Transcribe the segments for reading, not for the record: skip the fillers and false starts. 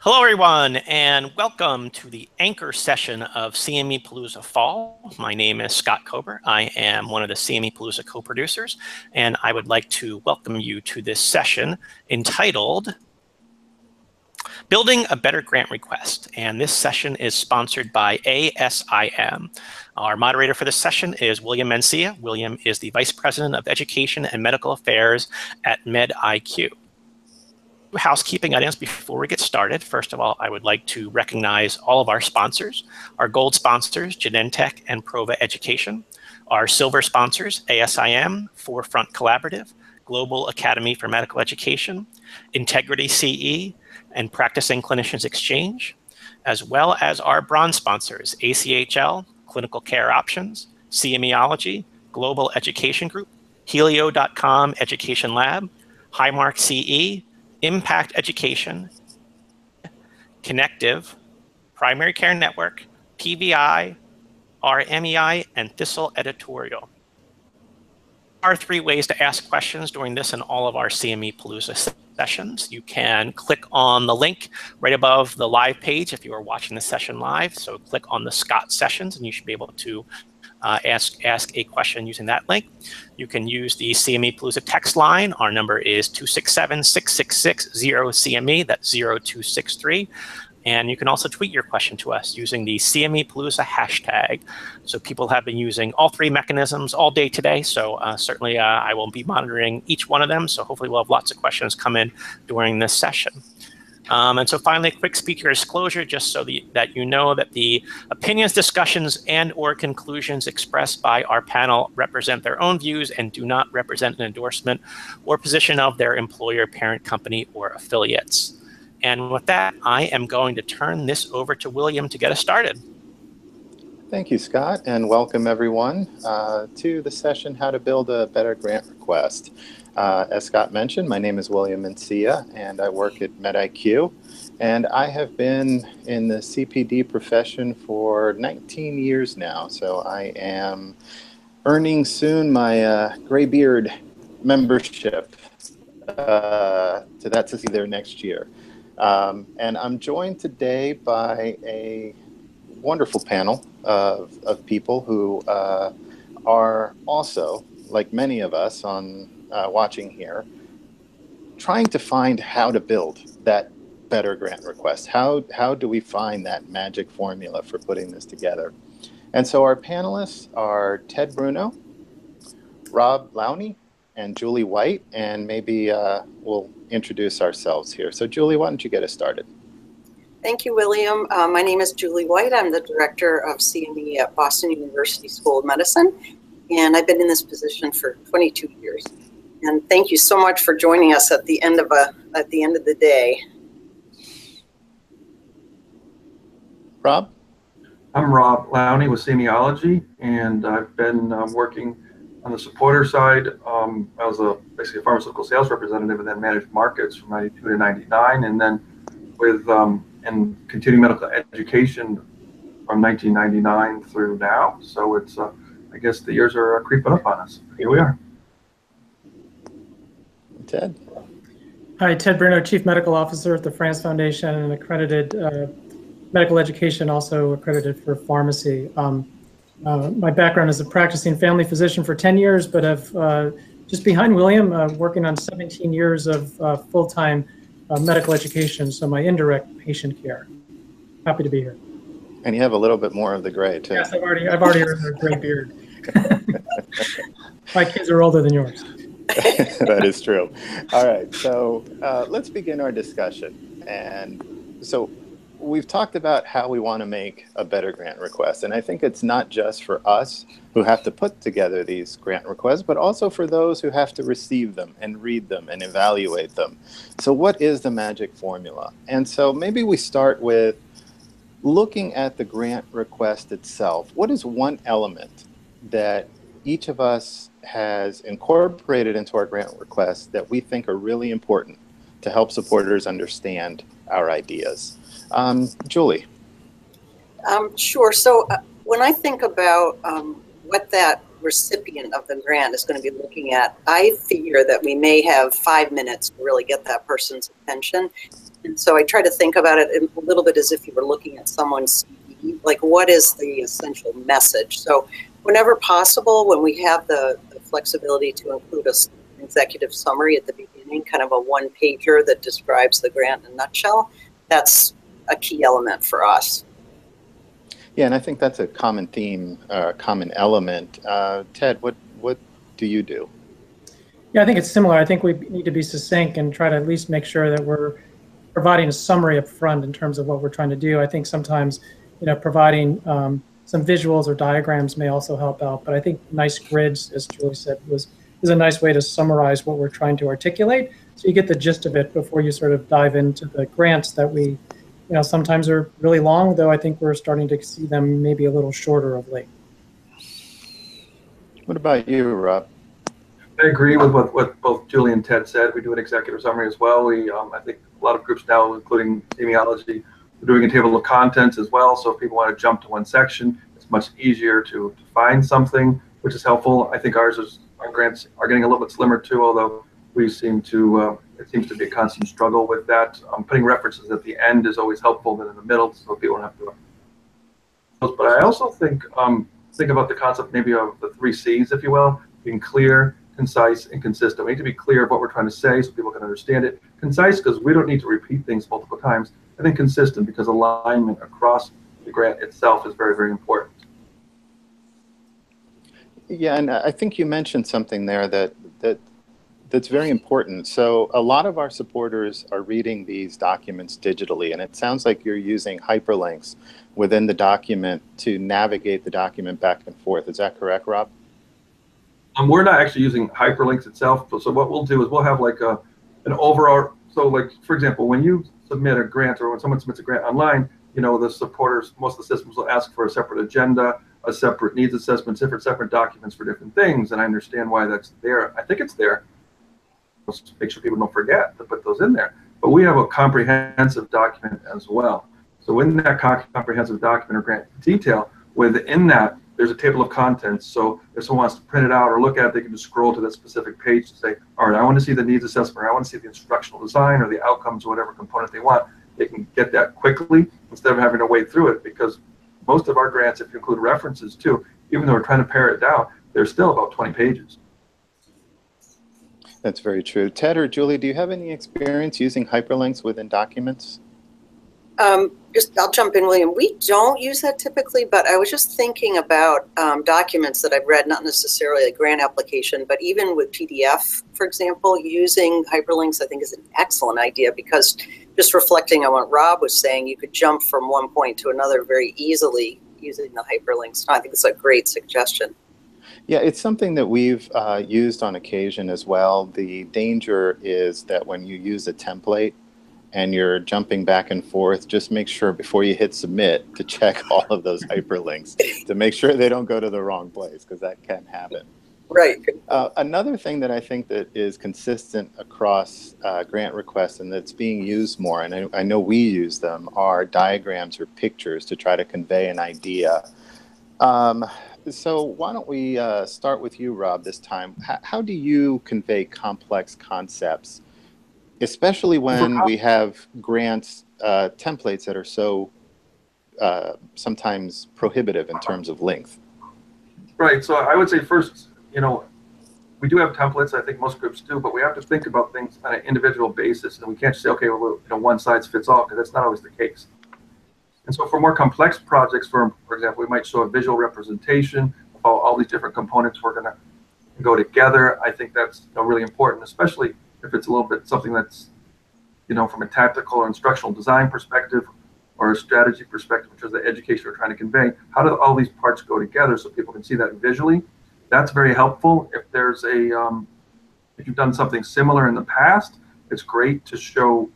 Hello, everyone, and welcome to the anchor session of CME Palooza Fall. My name is Scott Kober. I am one of the CME Palooza co-producers, and I would like to welcome you to this session entitled Building a Better Grant Request. And this session is sponsored by ASIM. Our moderator for this session is William Mencia. William is the Vice President of Education and Medical Affairs at MedIQ. Housekeeping items before we get started. First of all, I would like to recognize all of our sponsors, our gold sponsors, Genentech and Prova Education, our silver sponsors, ASIM, Forefront Collaborative, Global Academy for Medical Education, Integrity CE, and Practicing Clinicians Exchange, as well as our bronze sponsors, ACHL, Clinical Care Options, CMEology, Global Education Group, Helio.com Education Lab, Highmark CE, Impact Education, Connective, Primary Care Network, PVI, RMEI, and Thistle Editorial. There are 3 ways to ask questions during this and all of our CME Palooza sessions. You can click on the link right above the live page if you are watching the session live. So click on the Scott Sessions and you should be able to ask a question using that link. You can use the CME Palooza text line. Our number is 267-666-0CME. That's 0263. And you can also tweet your question to us using the CME Palooza hashtag. So people have been using all 3 mechanisms all day today. So certainly I will be monitoring each one of them. So hopefully we'll have lots of questions come in during this session. And so finally, a quick speaker disclosure, just so that you know that the opinions, discussions, and or conclusions expressed by our panel represent their own views and do not represent an endorsement or position of their employer, parent company, or affiliates. And with that, I am going to turn this over to William to get us started. Thank you, Scott, and welcome everyone to the session, How to Build a Better Grant Request. As Scott mentioned, my name is William Mencia, and I work at MedIQ. And I have been in the CPD profession for 19 years now. So I am earning soon my gray beard membership. So that's to see there next year. And I'm joined today by a wonderful panel of people who are also, like many of us on watching here, trying to find how to build that better grant request. How do we find that magic formula for putting this together? And so our panelists are Ted Bruno, Rob Lowney, and Julie White, and maybe we'll introduce ourselves here. So Julie, why don't you get us started? Thank you, William. My name is Julie White. I'm the director of CME at Boston University School of Medicine, and I've been in this position for 22 years. And thank you so much for joining us at the end of the day. Rob? I'm Rob Lowney with CMEology, and I've been working on the supporter side. I was basically a pharmaceutical sales representative and then managed markets from 92 to 99, and then with in continuing medical education from 1999 through now. So it's, I guess the years are creeping up on us. Here we are. Ted. Hi, Ted Bruno, Chief Medical Officer at the France Foundation and accredited medical education, also accredited for pharmacy. My background is a practicing family physician for 10 years, but have just behind William, working on 17 years of full-time medical education, so my indirect patient care. Happy to be here. And you have a little bit more of the gray too. Yes, I've already earned a gray beard. My kids are older than yours. That is true. All right, so let's begin our discussion. And so we've talked about how we want to make a better grant request. And I think it's not just for us who have to put together these grant requests, but also for those who have to receive them and read them and evaluate them. So what is the magic formula? And so maybe we start with looking at the grant request itself. What is one element that each of us has incorporated into our grant request that we think are really important to help supporters understand our ideas? Julie. Sure. So when I think about what that recipient of the grant is going to be looking at, I figure that we may have 5 minutes to really get that person's attention. And so I try to think about it a little bit as if you were looking at someone's CV, like what is the essential message? So whenever possible, when we have the flexibility to include an executive summary at the beginning, kind of a one-pager that describes the grant in a nutshell, that's a key element for us. Yeah, and I think that's a common theme, common element. Ted, what do you do? Yeah, I think it's similar. I think we need to be succinct and try to at least make sure that we're providing a summary up front in terms of what we're trying to do. I think sometimes, providing some visuals or diagrams may also help out. But I think nice grids, as Julie said, is a nice way to summarize what we're trying to articulate. So you get the gist of it before you sort of dive into the grants that we, sometimes are really long, though I think we're starting to see them maybe a little shorter of late. What about you, Rob? I agree with what both Julie and Ted said. We do an executive summary as well. I think a lot of groups now, including semiology, we're doing a table of contents as well. So if people want to jump to one section, it's much easier to find something, which is helpful. I think our grants are getting a little bit slimmer too, although we seem to, it seems to be a constant struggle with that. Putting references at the end is always helpful than in the middle, so people don't have to. But I also think about the concept maybe of the 3 C's, if you will, being clear, concise, and consistent. We need to be clear of what we're trying to say so people can understand it. Concise because we don't need to repeat things multiple times. I think consistent because alignment across the grant itself is very, very important. Yeah, and I think you mentioned something there that's very important. So a lot of our supporters are reading these documents digitally, and it sounds like you're using hyperlinks within the document to navigate the document back and forth. Is that correct, Rob? We're not actually using hyperlinks itself. So what we'll do is we'll have like an overall. So like, for example, when you submit a grant or when someone submits a grant online, the supporters, most of the systems will ask for a separate agenda, a separate needs assessment, separate documents for different things. And I understand why that's there. I think it's there. Let's make sure people don't forget to put those in there. But we have a comprehensive document as well. So in that comprehensive document or grant detail, within that, there's a table of contents. So if someone wants to print it out or look at it, they can just scroll to that specific page to say, all right, I want to see the needs assessment, or I want to see the instructional design or the outcomes, or whatever component they want. They can get that quickly instead of having to wade through it, because most of our grants, if you include references too, even though we're trying to pare it down, there's still about 20 pages. That's very true. Ted or Julie, do you have any experience using hyperlinks within documents? I'll jump in, William. We don't use that typically, but I was just thinking about documents that I've read, not necessarily a grant application, but even with PDF, for example, using hyperlinks I think is an excellent idea, because just reflecting on what Rob was saying, you could jump from one point to another very easily using the hyperlinks. I think it's a great suggestion. Yeah, it's something that we've used on occasion as well. The danger is that when you use a template and you're jumping back and forth, just make sure before you hit submit to check all of those hyperlinks to make sure they don't go to the wrong place, because that can happen. Right. Another thing that I think that is consistent across grant requests and that's being used more, and I know we use them, are diagrams or pictures to try to convey an idea. So why don't we start with you, Rob, this time. How do you convey complex concepts, especially when we have grants templates that are so sometimes prohibitive in terms of length? Right. So I would say first, we do have templates. I think most groups do, but we have to think about things on an individual basis, and we can't just say, okay, well, one size fits all, because that's not always the case. And so for more complex projects, for example, we might show a visual representation of how all these different components we're going to go together. I think that's really important, especially if it's a little bit something that's, from a tactical or instructional design perspective or a strategy perspective, which is the education we're trying to convey. How do all these parts go together so people can see that visually? That's very helpful. If there's if you've done something similar in the past, it's great to show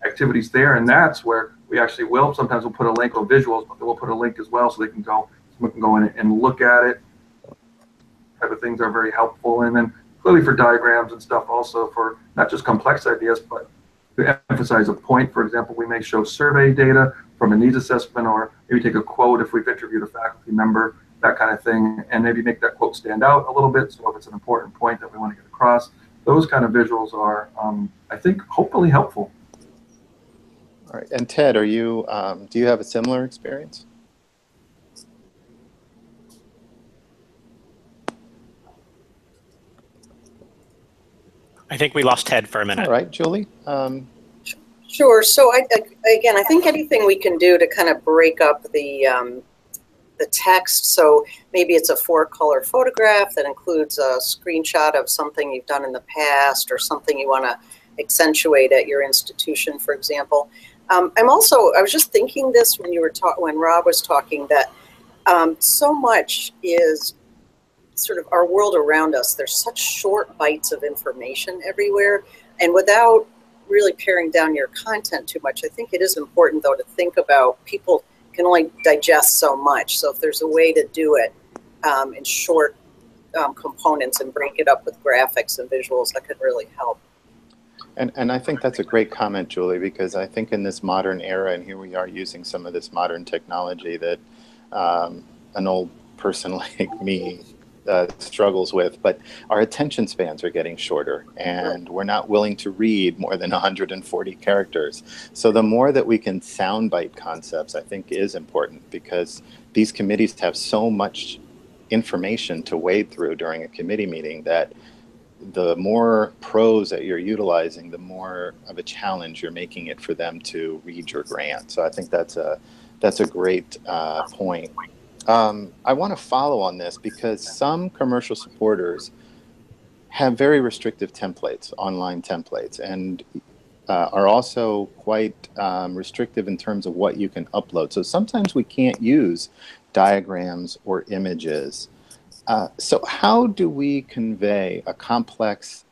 activities there, and that's where we actually will. Sometimes we'll put a link on visuals, but then we'll put a link as well so someone can go in and look at it. Type of things are very helpful. And then clearly for diagrams and stuff, also for not just complex ideas, but to emphasize a point. For example, we may show survey data from a needs assessment, or maybe take a quote if we've interviewed a faculty member, that kind of thing, and maybe make that quote stand out a little bit. So if it's an important point that we want to get across, those kind of visuals are, I think, hopefully helpful. All right. And Ted, are you, do you have a similar experience? I think we lost Ted for a minute. All right, Julie. Sure. So again, I think anything we can do to kind of break up the text. So maybe it's a 4-color photograph that includes a screenshot of something you've done in the past or something you want to accentuate at your institution, for example. I was just thinking this when when Rob was talking, that so much is sort of our world around us. There's such short bites of information everywhere, and without really paring down your content too much, I think it is important though to think about people can only digest so much. So if there's a way to do it in short components and break it up with graphics and visuals, that could really help. And I think that's a great comment, Julie, because I think in this modern era, and here we are using some of this modern technology that an old person like me struggles with, but our attention spans are getting shorter and we're not willing to read more than 140 characters. So the more that we can soundbite concepts, I think is important, because these committees have so much information to wade through during a committee meeting that the more prose that you're utilizing, the more of a challenge you're making it for them to read your grant. So I think that's a great point. I want to follow on this because some commercial supporters have very restrictive templates, online templates, and are also quite restrictive in terms of what you can upload. So sometimes we can't use diagrams or images. So how do we convey a complex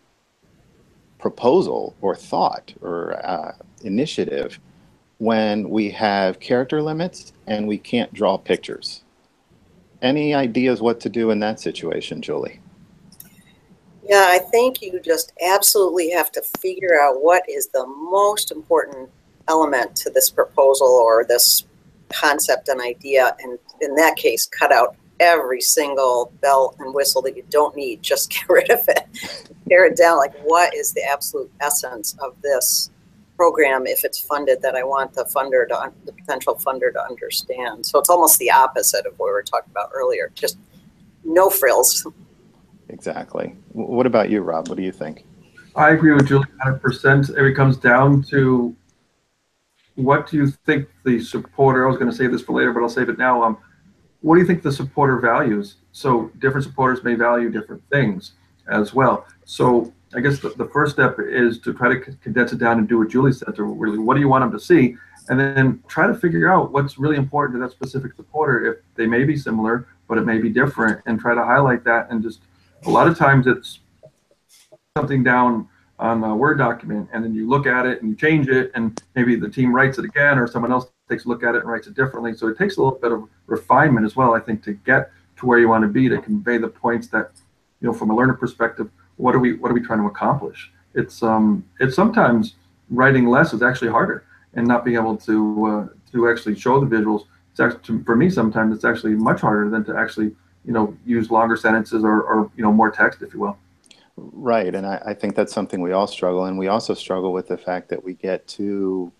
proposal or thought or initiative when we have character limits and we can't draw pictures? Any ideas what to do in that situation, Julie? Yeah, I think you just absolutely have to figure out what is the most important element to this proposal or this concept and idea, and in that case, cut out every single bell and whistle that you don't need. Just get rid of it. Pare it down. Like, what is the absolute essence of this program, if it's funded, that I want the potential funder to understand? So it's almost the opposite of what we were talking about earlier. Just no frills. Exactly. What about you, Rob? What do you think? I agree with Julie 100%. It comes down to, what do you think the supporter, I was going to save this for later, but I'll save it now. What do you think the supporter values? So different supporters may value different things as well. So I guess the first step is to try to condense it down and do what Julie said, to really, what do you want them to see? And then try to figure out what's really important to that specific supporter. If they may be similar, but it may be different, and try to highlight that. And just, a lot of times it's something down on a Word document, and then you look at it and you change it, and maybe the team writes it again, or someone else takes a look at it and writes it differently. So it takes a little bit of refinement as well, I think, to get to where you want to be, to convey the points that, you know, from a learner perspective, what are we trying to accomplish? It's sometimes writing less is actually harder, and not being able to actually show the visuals. It's actually, for me, sometimes it's actually much harder than to actually, you know, use longer sentences or you know, more text, if you will. Right, and I think that's something we all struggle, and we also struggle with the fact that we get too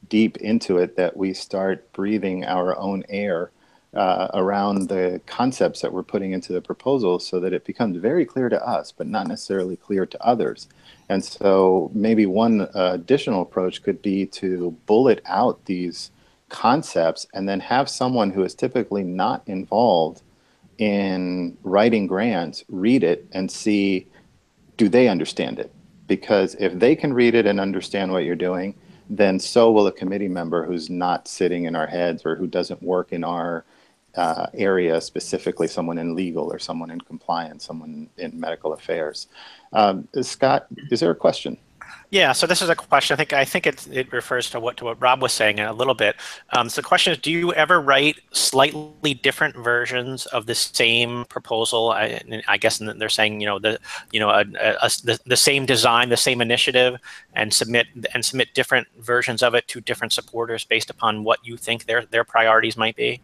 deep into it, that we start breathing our own air around the concepts that we're putting into the proposal, so that it becomes very clear to us, but not necessarily clear to others. And so maybe one additional approach could be to bullet out these concepts and then have someone who is typically not involved in writing grants read it and see, do they understand it? Because if they can read it and understand what you're doing, then so will a committee member who's not sitting in our heads, or who doesn't work in our area, specifically someone in legal or someone in compliance, someone in medical affairs. Scott, is there a question? Yeah, so this is a question. I think it refers to what Rob was saying a little bit. So the question is, do you ever write slightly different versions of the same proposal? I guess they're saying, the same design, the same initiative, and submit different versions of it to different supporters based upon what you think their priorities might be.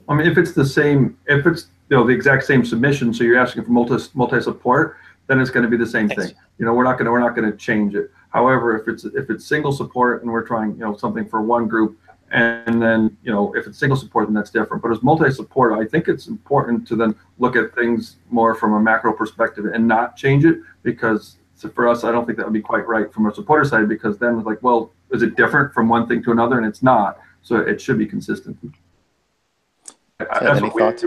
I mean, if it's the exact same submission, so you're asking for multi-support, then it's going to be the same thing. We're not going to change it. However, if it's single support and we're trying, something for one group, and then, if it's single support, then that's different. But as multi-support, I think it's important to then look at things more from a macro perspective and not change it, because for us, I don't think that would be quite right from a supporter side, because then it's like, well, is it different from one thing to another? And it's not. So it should be consistent. Ted, any thoughts?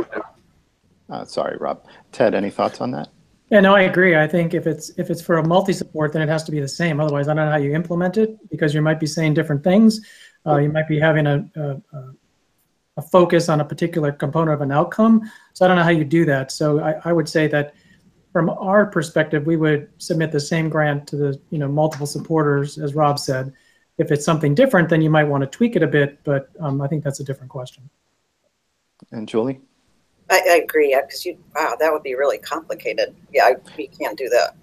Sorry, Rob. Ted, any thoughts on that? Yeah, no, I agree. I think if it's for a multi-support, then it has to be the same. Otherwise, I don't know how you implement it, because you might be saying different things. You might be having a focus on a particular component of an outcome. So I don't know how you do that. So I would say that from our perspective, we would submit the same grant to the multiple supporters, as Rob said. If it's something different, then you might want to tweak it a bit, but I think that's a different question. And Julie? I agree, because wow, that would be really complicated. Yeah, we can't do that.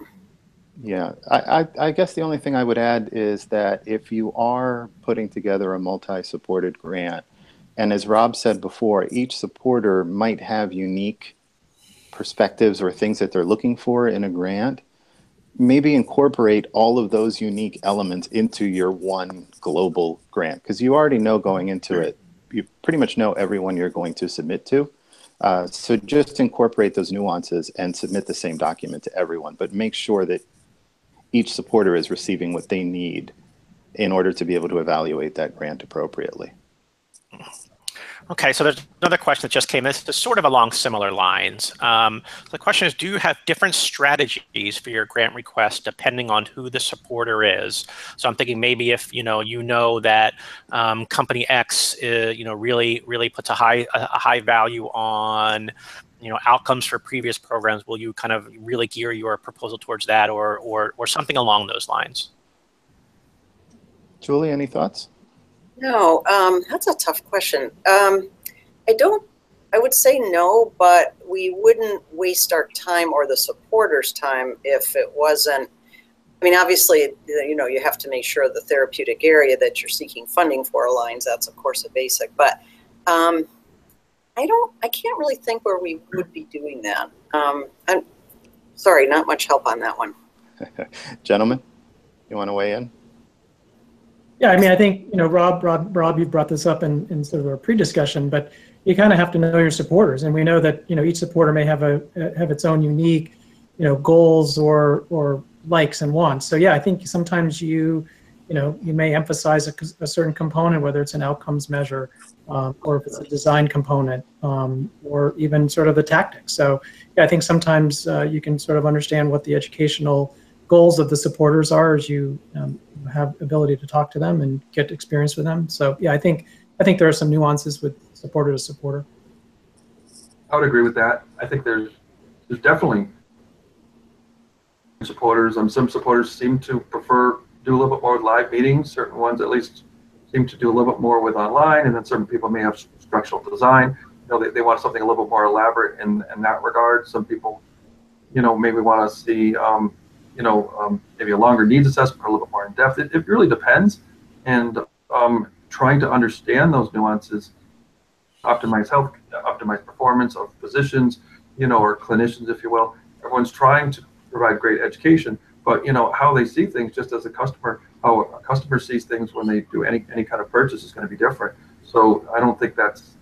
Yeah, I guess the only thing I would add is that if you are putting together a multi-supported grant, and as Rob said before, each supporter might have unique perspectives or things that they're looking for in a grant, maybe incorporate all of those unique elements into your one global grant, because you already know going into it, you pretty much know everyone you're going to submit to. So just incorporate those nuances and submit the same document to everyone, but make sure that each supporter is receiving what they need in order to be able to evaluate that grant appropriately. Okay, so there's another question that just came in. This is sort of along similar lines. So the question is, do you have different strategies for your grant request depending on who the supporter is? So I'm thinking maybe if you know that company X really puts a high value on outcomes for previous programs, will you kind of really gear your proposal towards that, or something along those lines? Julie, any thoughts? No, that's a tough question. I would say no, but we wouldn't waste our time or the supporters' time if it wasn't. I mean, obviously, you have to make sure the therapeutic area that you're seeking funding for aligns. That's of course a basic, but I can't really think where we would be doing that. I'm sorry, not much help on that one. Gentlemen, you want to weigh in? Yeah, I mean, I think, Rob, you brought this up in sort of a pre-discussion, but you kind of have to know your supporters. And we know that, each supporter may have its own unique, goals or likes and wants. So yeah, I think sometimes you may emphasize a certain component, whether it's an outcomes measure, or if it's a design component, or even sort of the tactics. So yeah, I think sometimes you can sort of understand what the educational goals of the supporters are as you have ability to talk to them and get experience with them. So yeah, I think there are some nuances with supporter to supporter. I would agree with that. I think there's definitely supporters. Some supporters seem to prefer do a little bit more with live meetings. Certain ones at least seem to do a little bit more with online, and then certain people may have structural design. They want something a little bit more elaborate in that regard. Some people, maybe want to see maybe a longer needs assessment or a little bit more in depth. It really depends, and trying to understand those nuances, optimize health, optimize performance of physicians, or clinicians, if you will. Everyone's trying to provide great education, but how they see things, just as a customer, how a customer sees things when they do any kind of purchase is going to be different. So I don't think that's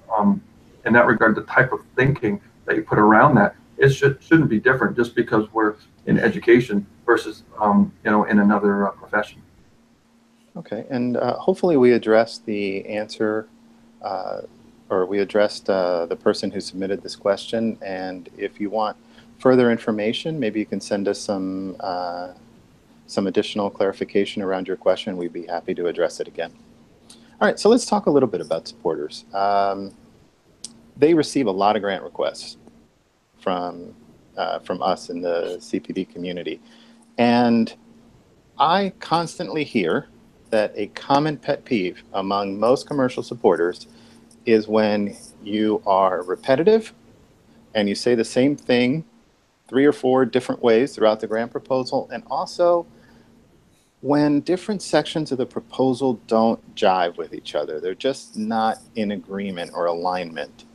in that regard the type of thinking that you put around that. It shouldn't be different just because we're in education versus in another profession. Okay, and hopefully we addressed the answer, or we addressed the person who submitted this question. And if you want further information, maybe you can send us some additional clarification around your question. We'd be happy to address it again. All right, so let's talk a little bit about supporters. They receive a lot of grant requests from us in the CPD community. And I constantly hear that a common pet peeve among most commercial supporters is when you are repetitive and you say the same thing 3 or 4 different ways throughout the grant proposal, and also when different sections of the proposal don't jive with each other. They're just not in agreement or alignment.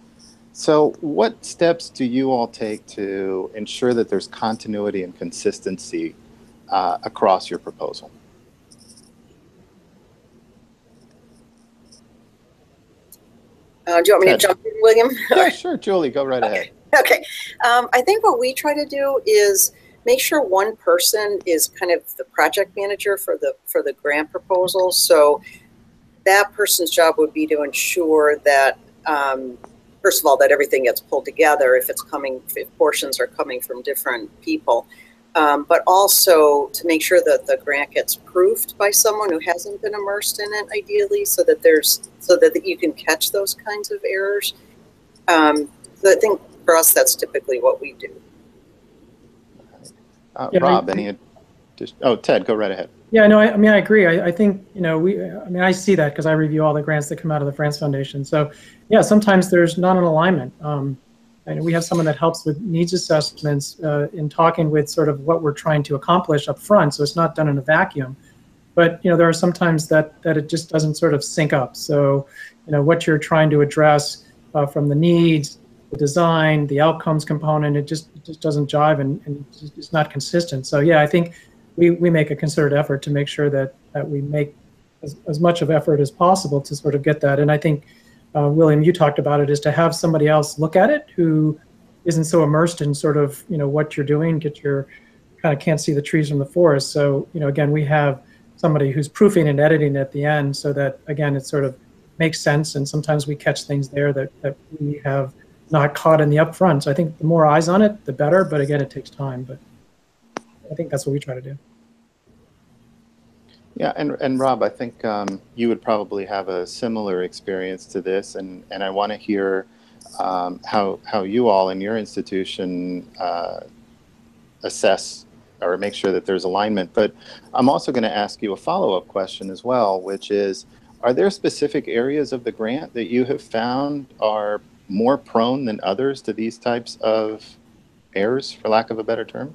So what steps do you all take to ensure that there's continuity and consistency across your proposal? Do you want me to jump in, William? Yeah, sure, Julie, go right ahead. Okay. I think what we try to do is make sure one person is kind of the project manager for the grant proposal. So that person's job would be to ensure that, first of all, that everything gets pulled together if portions are coming from different people, but also to make sure that the grant gets proofed by someone who hasn't been immersed in it, ideally, so that you can catch those kinds of errors. So I think for us, that's typically what we do. Rob, Ted, go right ahead. Yeah, no, I mean, I agree. I think, I see that because I review all the grants that come out of the France Foundation. So, yeah, sometimes there's not an alignment. And we have someone that helps with needs assessments in talking with sort of what we're trying to accomplish up front. So it's not done in a vacuum. But, there are sometimes that it just doesn't sort of sync up. So, what you're trying to address from the needs, the design, the outcomes component, it just doesn't jive and it's not consistent. So, yeah, I think we make a concerted effort to make sure that we make as much of effort as possible to sort of get that. And I think, William, you talked about it, is to have somebody else look at it who isn't so immersed in sort of, what you're doing, kind of can't see the trees from the forest. So, again, we have somebody who's proofing and editing at the end so that, again, it sort of makes sense. And sometimes we catch things there that we have not caught in the upfront. So I think the more eyes on it, the better. But again, it takes time. But I think that's what we try to do. Yeah, and Rob, I think you would probably have a similar experience to this, and I want to hear how you all in your institution assess or make sure that there's alignment. But I'm also going to ask you a follow-up question as well, which is, are there specific areas of the grant that you have found are more prone than others to these types of errors, for lack of a better term?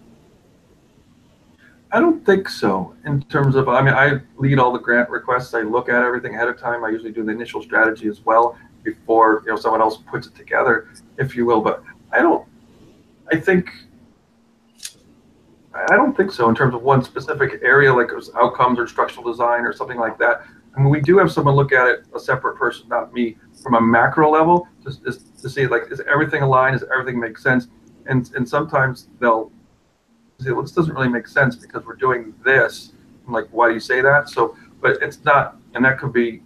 I don't think so. In terms of, I lead all the grant requests. I look at everything ahead of time. I usually do the initial strategy as well before someone else puts it together, if you will. But I don't think so in terms of one specific area, like it was outcomes or instructional design or something like that. I mean, we do have someone look at it, a separate person, not me, from a macro level, just to see, like, is everything aligned? Does everything make sense? And sometimes they'll say, well, this doesn't really make sense because we're doing this. I'm like, why do you say that? So, but it's not, and that could be,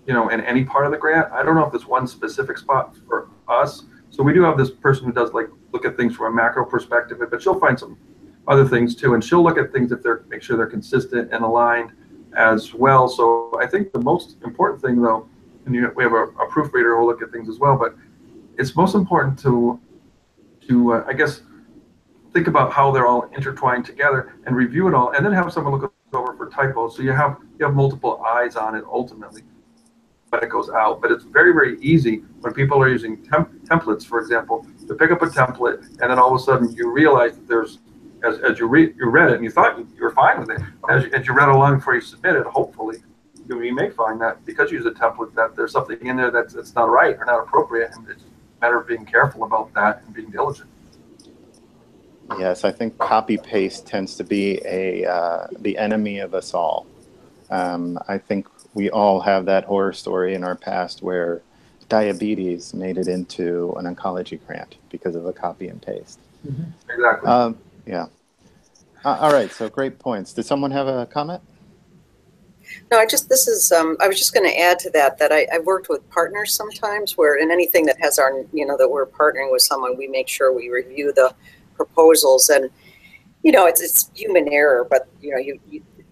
in any part of the grant. I don't know if there's one specific spot for us. So we do have this person who does look at things from a macro perspective, but she'll find some other things too, and she'll look at things if make sure they're consistent and aligned as well. So I think the most important thing, though, and we have a proofreader who'll look at things as well, but it's most important to I guess, think about how they're all intertwined together and review it all, and then have someone look over for typos. So you have multiple eyes on it ultimately when it goes out. But it's very, very easy when people are using templates, for example, to pick up a template, and then all of a sudden you realize that there's, as you read it and you thought you were fine with it, as you read along before you submit it, hopefully you may find that because you use a template that there's something in there that's not right or not appropriate, and it's a matter of being careful about that and being diligent. Yes, I think copy paste tends to be the enemy of us all. I think we all have that horror story in our past where diabetes made it into an oncology grant because of a copy and paste. Mm-hmm. Exactly. Yeah. All right. So great points. Did someone have a comment? No, I was just going to add to that I've worked with partners sometimes where in anything that has that we're partnering with someone, we make sure we review the proposals, and it's human error, but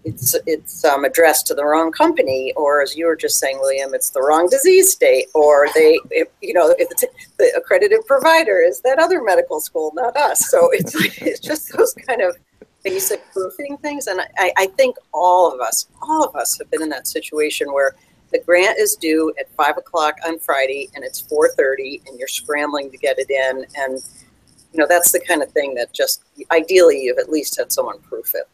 it's addressed to the wrong company, or as you were just saying, William, it's the wrong disease state, or if the accredited provider is that other medical school, not us. So it's just those kind of basic proofing things, and I think all of us have been in that situation where the grant is due at 5 o'clock on Friday and it's 4:30 and you're scrambling to get it in, and that's the kind of thing that just ideally you've at least had someone proof it.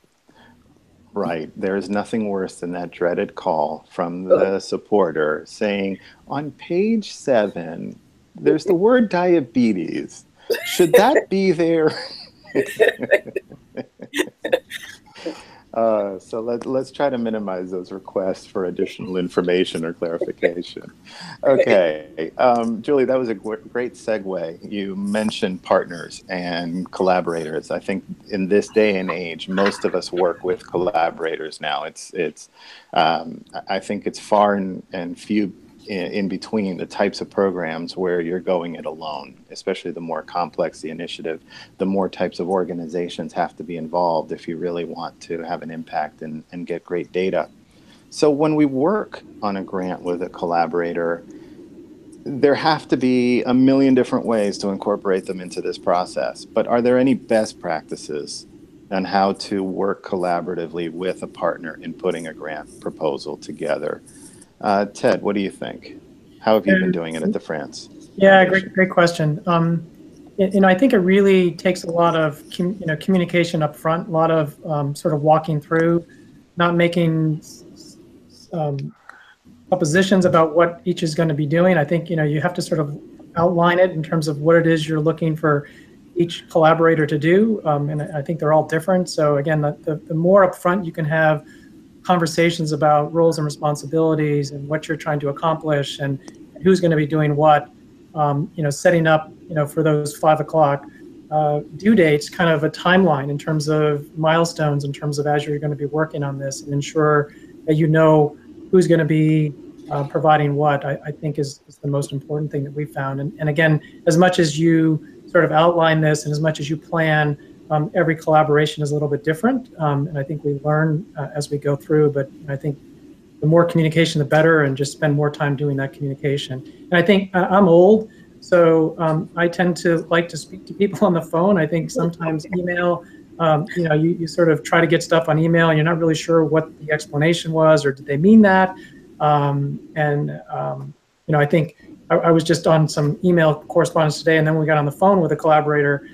Right. There is nothing worse than that dreaded call from the supporter saying, on page 7, there's the word diabetes. Should that be there? So let's try to minimize those requests for additional information or clarification. Okay, Julie, that was a great segue. You mentioned partners and collaborators. I think in this day and age, most of us work with collaborators now. I think it's far and few in between the types of programs where you're going it alone, especially the more complex the initiative, the more types of organizations have to be involved if you really want to have an impact and get great data. So when we work on a grant with a collaborator, there have to be a million different ways to incorporate them into this process. But are there any best practices on how to work collaboratively with a partner in putting a grant proposal together? Ted, what do you think? How have you been doing it at the France? Yeah, great question. I think it really takes a lot of communication up front, a lot of sort of walking through, not making suppositions about what each is going to be doing. I think you have to sort of outline it in terms of what it is you're looking for each collaborator to do, and I think they're all different. So again, the more upfront you can have conversations about roles and responsibilities and what you're trying to accomplish and who's going to be doing what, setting up, for those 5 o'clock due dates, kind of a timeline in terms of milestones, in terms of as you're going to be working on this, and ensure that who's going to be providing what, I think is the most important thing that we found. And again, as much as you sort of outline this and as much as you plan, every collaboration is a little bit different, and I think we learn as we go through, but I think the more communication, the better, and just spend more time doing that communication. And I think I'm old, so I tend to like to speak to people on the phone. I think sometimes email, you sort of try to get stuff on email, and you're not really sure what the explanation was, or did they mean that? I think I was just on some email correspondence today, and then we got on the phone with a collaborator.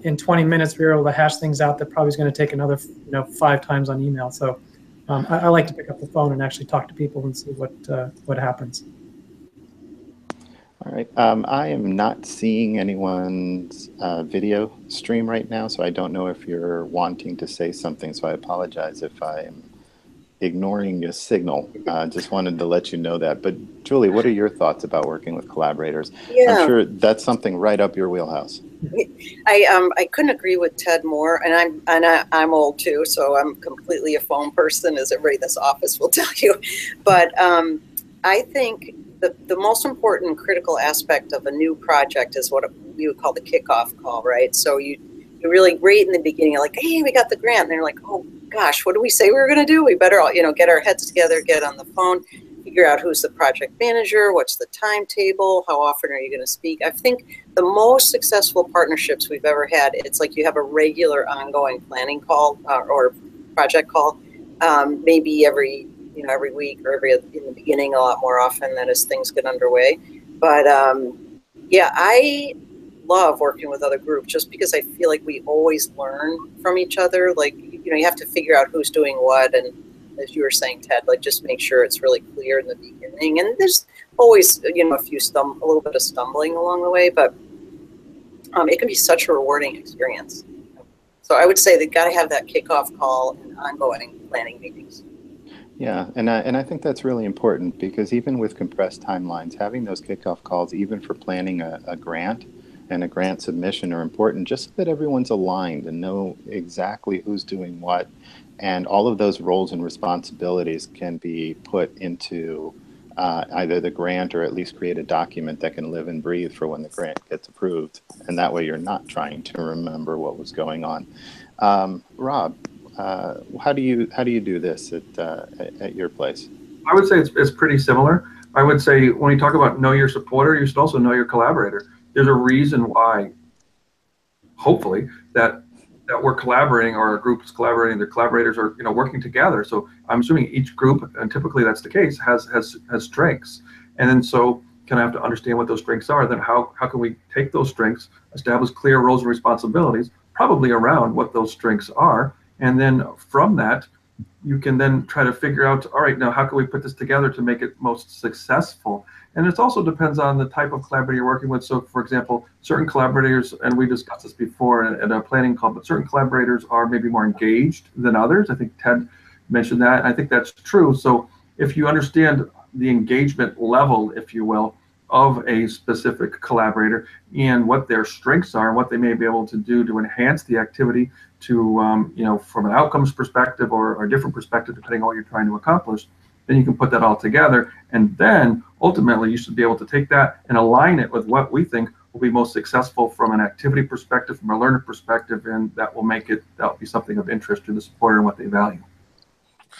In 20 minutes, we were able to hash things out that probably is going to take another 5 times on email. So I like to pick up the phone and actually talk to people and see what happens. All right. I am not seeing anyone's video stream right now, so I don't know if you're wanting to say something. So I apologize if I am ignoring your signal. Just wanted to let you know that. But Julie, what are your thoughts about working with collaborators? Yeah. I'm sure that's something right up your wheelhouse. I couldn't agree with Ted more, and I'm old too, so I'm completely a phone person, as everybody in this office will tell you. But I think the most important critical aspect of a new project is what we would call the kickoff call, right? So you really, right in the beginning, you're like, hey, we got the grant, and they're like, oh gosh, what did we say we were going to do? We better all, get our heads together, get on the phone, figure out who's the project manager, what's the timetable, how often are you going to speak. I think the most successful partnerships we've ever had, it's like you have a regular ongoing planning call or project call, maybe every week or in the beginning, a lot more often than as things get underway. But yeah, I love working with other groups just because I feel like we always learn from each other. Like, you have to figure out who's doing what, and as you were saying, Ted, like just make sure it's really clear in the beginning. And there's always, a little bit of stumbling along the way, but it can be such a rewarding experience. So I would say they got to have that kickoff call and ongoing planning meetings. Yeah, and I think that's really important, because even with compressed timelines, having those kickoff calls, even for planning a grant and a grant submission, are important, just so that everyone's aligned and know exactly who's doing what. And all of those roles and responsibilities can be put into either the grant, or at least create a document that can live and breathe for when the grant gets approved. And that way you're not trying to remember what was going on. Rob, how do you do this at your place? I would say it's pretty similar. I would say when you talk about know your supporter, you should also know your collaborator. There's a reason why, hopefully, that we're collaborating, or a group is collaborating, the collaborators are working together. So I'm assuming each group, and typically that's the case, has strengths. And then so kind of have to understand what those strengths are. Then how can we take those strengths, establish clear roles and responsibilities, probably around what those strengths are, and then from that, you can then try to figure out, all right, now how can we put this together to make it most successful? And it also depends on the type of collaborator you're working with. So for example, certain collaborators, and we discussed this before at a planning call, but certain collaborators are maybe more engaged than others. I think Ted mentioned that, and I think that's true. So if you understand the engagement level, if you will, of a specific collaborator and what their strengths are, what they may be able to do to enhance the activity to, from an outcomes perspective or a different perspective, depending on what you're trying to accomplish, then you can put that all together. And then ultimately you should be able to take that and align it with what we think will be most successful from an activity perspective, from a learner perspective, and that'll be something of interest to the supporter and what they value.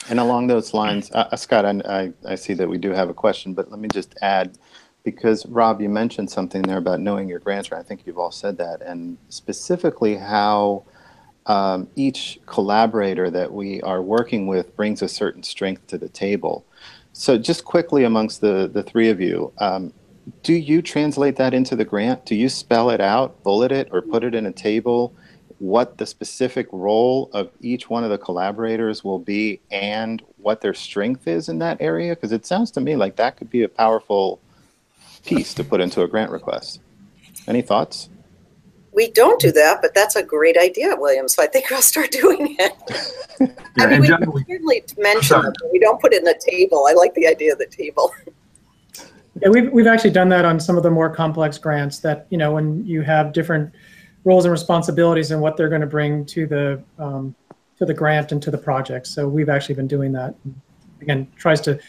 And along those lines, Scott, I see that we do have a question, but let me just add, because Rob, you mentioned something there about knowing your grantor. I think you've all said that, and specifically how each collaborator that we are working with brings a certain strength to the table. So just quickly amongst the three of you, do you translate that into the grant? Do you spell it out, bullet it, or put it in a table, what the specific role of each one of the collaborators will be and what their strength is in that area? Because it sounds to me like that could be a powerful piece to put into a grant request. Any thoughts? We don't do that, but that's a great idea, William. So I think I'll start doing it. Yeah, I mean, we generally, certainly mention it, but we don't put it in a table. I like the idea of the table. Yeah, we've actually done that on some of the more complex grants that, when you have different roles and responsibilities and what they're going to bring to the grant and to the project. So we've actually been doing that. Again, tries to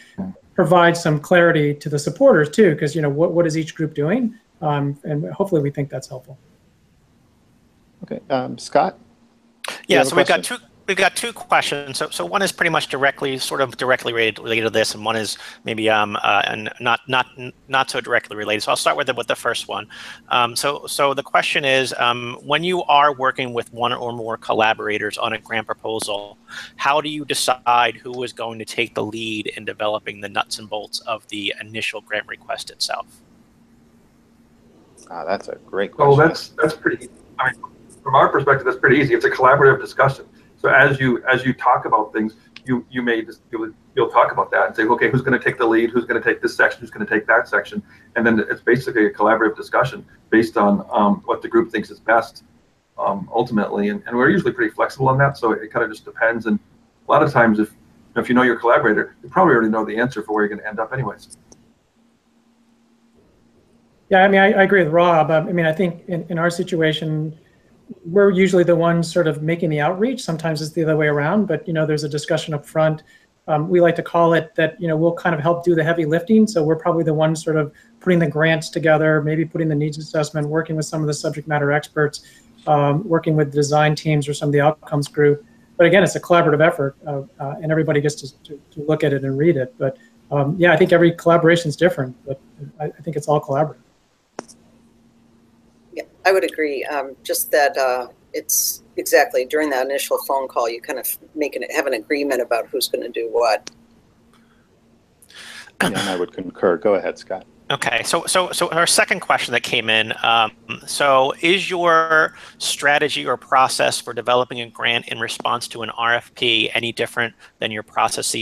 provide some clarity to the supporters too, because what is each group doing, and hopefully we think that's helpful. Okay, Scott. Yeah, so we've got two questions. So one is pretty much directly related to this, and one is maybe and not so directly related. So I'll start with the first one. So the question is, when you are working with one or more collaborators on a grant proposal, how do you decide who is going to take the lead in developing the nuts and bolts of the initial grant request itself? That's a great question. Oh, that's pretty. I mean, from our perspective, that's pretty easy. It's a collaborative discussion. So as you talk about things, you'll talk about that and say, okay, who's going to take the lead? Who's going to take this section? Who's going to take that section? And then it's basically a collaborative discussion based on what the group thinks is best, ultimately. And we're usually pretty flexible on that. So it kind of just depends. And a lot of times, if you know your collaborator, you probably already know the answer for where you're going to end up, anyways. Yeah, I mean, I agree with Rob. I mean, I think in our situation, we're usually the ones sort of making the outreach. Sometimes it's the other way around, but there's a discussion up front. We like to call it that we'll kind of help do the heavy lifting. So we're probably the ones sort of putting the grants together, maybe putting the needs assessment, working with some of the subject matter experts, working with design teams or some of the outcomes group. But again, it's a collaborative effort, and everybody gets to look at it and read it. But yeah, I think every collaboration is different, but I think it's all collaborative. Yeah, I would agree. Just that it's exactly during that initial phone call, you kind of have an agreement about who's going to do what. Yeah, and I would concur. Go ahead, Scott. Okay, so our second question that came in, so is your strategy or process for developing a grant in response to an RFP any different than your process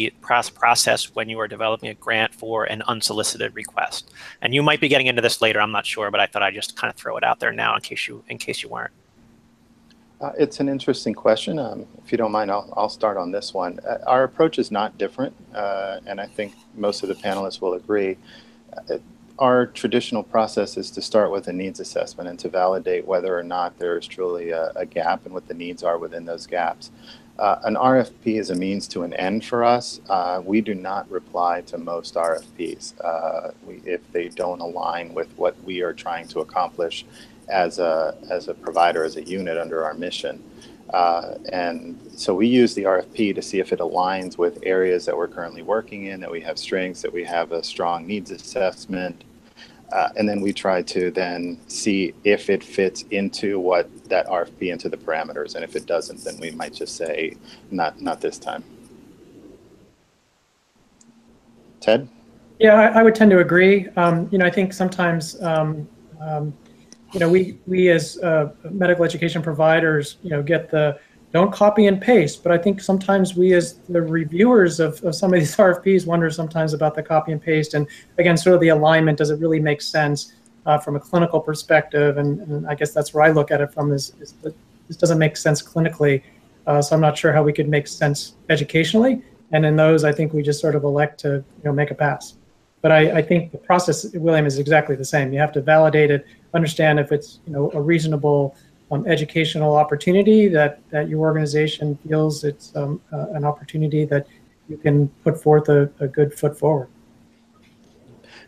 when you are developing a grant for an unsolicited request? And you might be getting into this later, I'm not sure, but I thought I'd just kind of throw it out there now in case you weren't. It's an interesting question. If you don't mind, I'll start on this one. Our approach is not different, and I think most of the panelists will agree. Our traditional process is to start with a needs assessment and to validate whether or not there is truly a gap and what the needs are within those gaps. An RFP is a means to an end for us. We do not reply to most RFPs if they don't align with what we are trying to accomplish as a provider, as a unit under our mission. And so we use the RFP to see if it aligns with areas that we're currently working in, that we have strengths, that we have a strong needs assessment. And then we try to then see if it fits into what that RFP, into the parameters. And if it doesn't, then we might just say, not this time. Ted? Yeah, I would tend to agree. I think sometimes we as medical education providers, get the don't copy and paste. But I think sometimes we as the reviewers of some of these RFPs wonder sometimes about the copy and paste. And again, sort of the alignment, does it really make sense from a clinical perspective? And I guess that's where I look at it from is that this doesn't make sense clinically. So I'm not sure how we could make sense educationally. And in those, I think we just sort of elect to make a pass. But I think the process, William, is exactly the same. You have to validate it, understand if it's a reasonable educational opportunity that your organization feels it's an opportunity that you can put forth a good foot forward.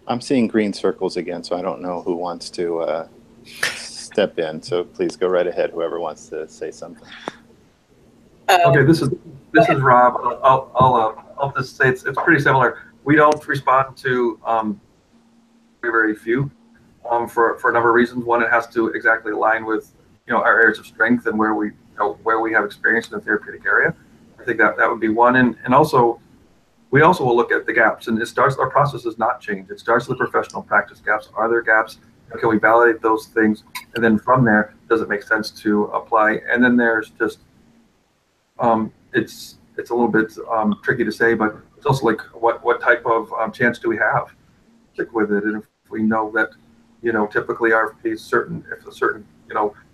I'm seeing green circles again, so I don't know who wants to step in. So please go right ahead, whoever wants to say something. Okay, this is Rob. I'll just say it's pretty similar. We don't respond to very few for a number of reasons. One, it has to exactly align with our areas of strength and where we have experience in the therapeutic area. I think that would be one, and also we also will look at the gaps. And our process does not change. It starts with the professional practice gaps. Are there gaps? Can we validate those things? And then from there, does it make sense to apply? And then there's just it's a little bit tricky to say, but it's also like what type of chance do we have to stick with it? And if we know that typically RFPs if a certain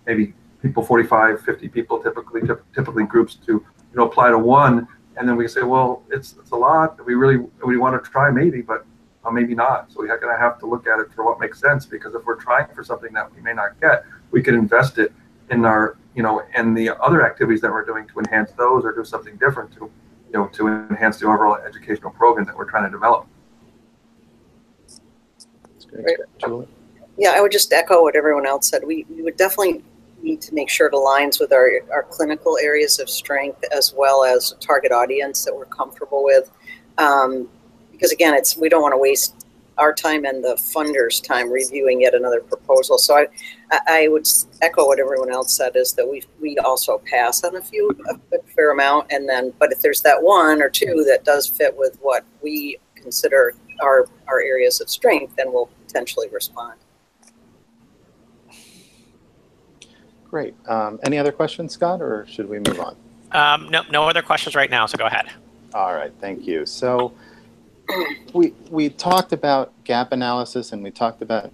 maybe people 45, 50 people typically groups to apply to one, and then we say, well, it's a lot. We want to try maybe, but maybe not. So we're going to have to look at it for what makes sense, because if we're trying for something that we may not get, we could invest it in our and the other activities that we're doing to enhance those, or do something different to enhance the overall educational program that we're trying to develop. That's great. Julie? Yeah, I would just echo what everyone else said. We would definitely need to make sure it aligns with our clinical areas of strength, as well as a target audience that we're comfortable with. Because again, we don't want to waste our time and the funders' time reviewing yet another proposal. So I would echo what everyone else said, is that we also pass on a fair amount, but if there's that one or two that does fit with what we consider our areas of strength, then we'll potentially respond. Great. Any other questions, Scott, or should we move on? No other questions right now, so go ahead. All right, thank you. So we talked about gap analysis, and we talked about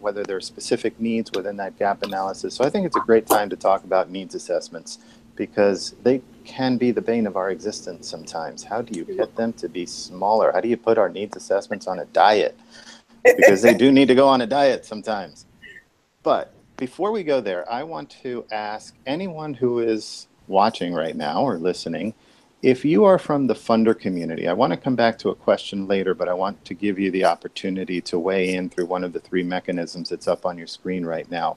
whether there are specific needs within that gap analysis. So I think it's a great time to talk about needs assessments, because they can be the bane of our existence sometimes. How do you get them to be smaller? How do you put our needs assessments on a diet? Because they do need to go on a diet sometimes. But before we go there, I want to ask anyone who is watching right now or listening, if you are from the funder community, I want to come back to a question later, but I want to give you the opportunity to weigh in through one of the three mechanisms that's up on your screen right now.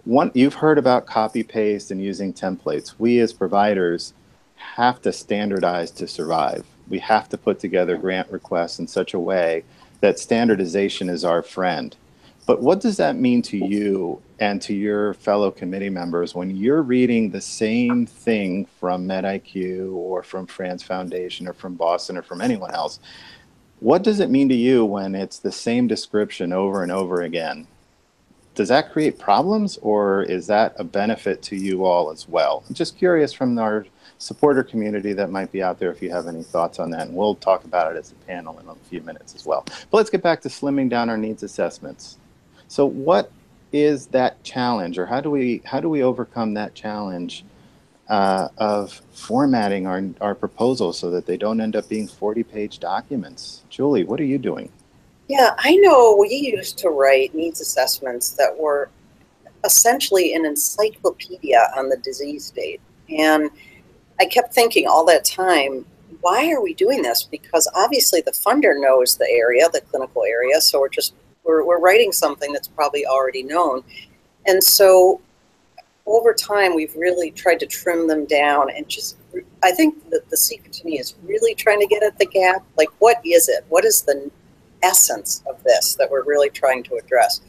One, you've heard about copy paste and using templates. We as providers have to standardize to survive. We have to put together grant requests in such a way that standardization is our friend. But what does that mean to you and to your fellow committee members when you're reading the same thing from MedIQ or from France Foundation or from Boston or from anyone else? What does it mean to you when it's the same description over and over again? Does that create problems, or is that a benefit to you all as well? I'm just curious from our supporter community that might be out there if you have any thoughts on that, and we'll talk about it as a panel in a few minutes as well. But let's get back to slimming down our needs assessments. So what is that challenge, or how do we overcome that challenge of formatting our proposals so that they don't end up being 40-page documents? Julie, what are you doing? Yeah, I know we used to write needs assessments that were essentially an encyclopedia on the disease state. And I kept thinking all that time, why are we doing this? Because obviously the funder knows the area, the clinical area, so we're writing something that's probably already known. And so over time, we've really tried to trim them down, and I think that the secret to me is really trying to get at the gap. Like, what is it? What is the essence of this that we're really trying to address?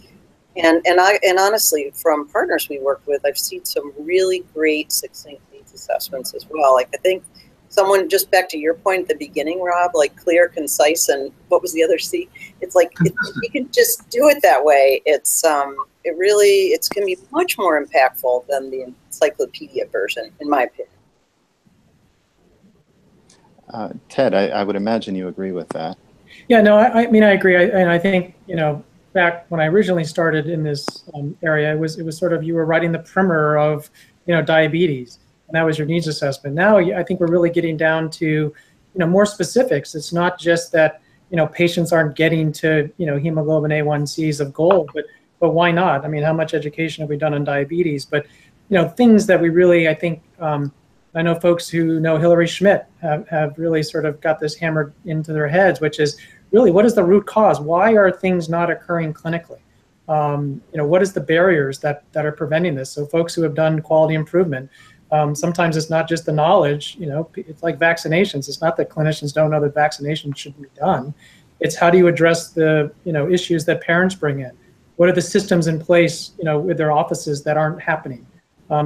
And honestly, from partners we work with, I've seen some really great succinct needs assessments as well. Like, I think someone, just back to your point at the beginning, Rob, like clear, concise, and what was the other C? It's like, if you can just do it that way, it can be much more impactful than the encyclopedia version, in my opinion. Ted, I would imagine you agree with that. Yeah, no, I mean, I agree. And I think, back when I originally started in this area, it was sort of, you were writing the primer of, diabetes, and that was your needs assessment. Now, I think we're really getting down to, more specifics. It's not just that, patients aren't getting to, hemoglobin A1Cs of gold, but why not? I mean, how much education have we done on diabetes? But, things that we really, I think, I know folks who know Hillary Schmidt have really sort of got this hammered into their heads, which is really, what is the root cause? Why are things not occurring clinically? What is the barriers that are preventing this? So folks who have done quality improvement, sometimes it's not just the knowledge, it's like vaccinations. It's not that clinicians don't know that vaccination should be done. It's how do you address the, issues that parents bring in? What are the systems in place, with their offices that aren't happening?